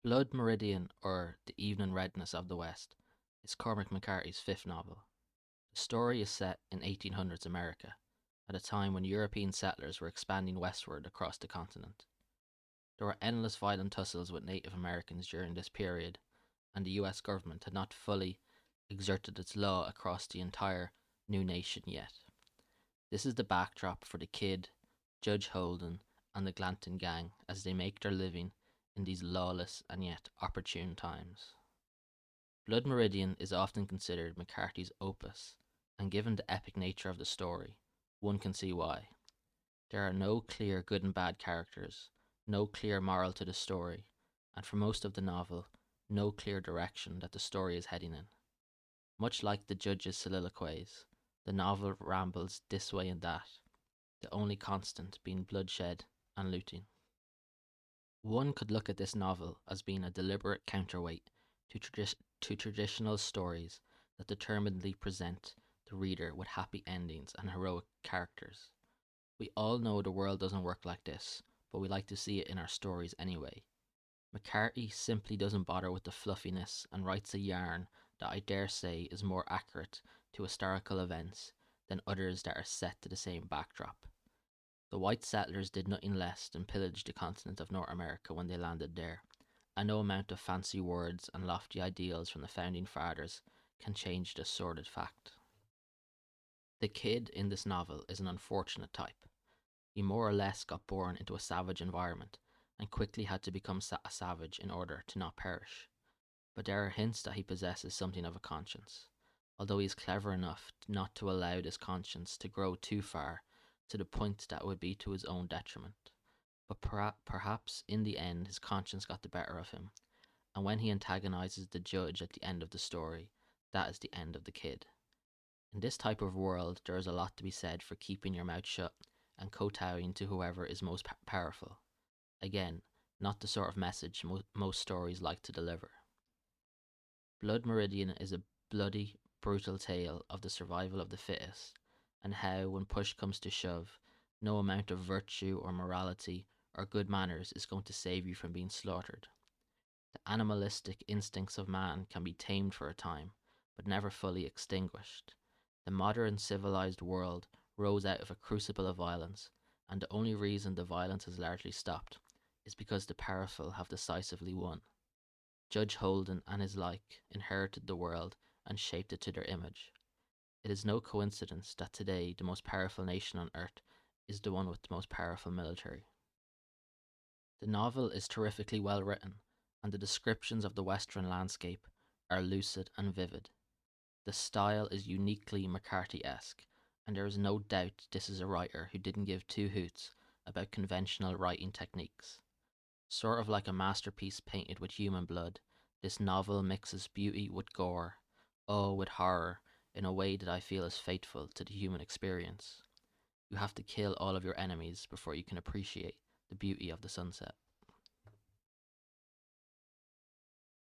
Blood Meridian, or The Evening Redness of the West, is Cormac McCarthy's fifth novel. The story is set in 1800s America, at a time when European settlers were expanding westward across the continent. There were endless violent tussles with Native Americans during this period, and the US government had not fully exerted its law across the entire new nation yet. This is the backdrop for the Kid, Judge Holden, and the Glanton gang as they make their living in these lawless and yet opportune times. Blood Meridian is often considered McCarthy's opus, and given the epic nature of the story, one can see why. There are no clear good and bad characters, no clear moral to the story, and for most of the novel, no clear direction that the story is heading in. Much like the judge's soliloquies, the novel rambles this way and that, the only constant being bloodshed and looting. One could look at this novel as being a deliberate counterweight to traditional stories that determinedly present the reader with happy endings and heroic characters. We all know the world doesn't work like this, but we like to see it in our stories anyway. McCarthy simply doesn't bother with the fluffiness and writes a yarn that I dare say is more accurate to historical events than others that are set to the same backdrop. The white settlers did nothing less than pillage the continent of North America when they landed there, and no amount of fancy words and lofty ideals from the founding fathers can change this sordid fact. The kid in this novel is an unfortunate type. He more or less got born into a savage environment and quickly had to become a savage in order to not perish. But there are hints that he possesses something of a conscience, although he is clever enough not to allow this conscience to grow too far to the point that would be to his own detriment. But perhaps in the end his conscience got the better of him, and when he antagonizes the judge at the end of the story, that is the end of the kid. In this type of world, there is a lot to be said for keeping your mouth shut and kowtowing to whoever is most powerful. Again, not the sort of message most stories like to deliver. Blood Meridian is a bloody, brutal tale of the survival of the fittest, and how, when push comes to shove, no amount of virtue or morality or good manners is going to save you from being slaughtered. The animalistic instincts of man can be tamed for a time, but never fully extinguished. The modern civilized world rose out of a crucible of violence, and the only reason the violence has largely stopped is because the powerful have decisively won. Judge Holden and his like inherited the world and shaped it to their image. It is no coincidence that today the most powerful nation on earth is the one with the most powerful military. The novel is terrifically well written, and the descriptions of the western landscape are lucid and vivid. The style is uniquely McCarthy-esque, and there is no doubt this is a writer who didn't give two hoots about conventional writing techniques. Sort of like a masterpiece painted with human blood, this novel mixes beauty with gore, awe with horror, in a way that I feel is faithful to the human experience. You have to kill all of your enemies before you can appreciate the beauty of the sunset.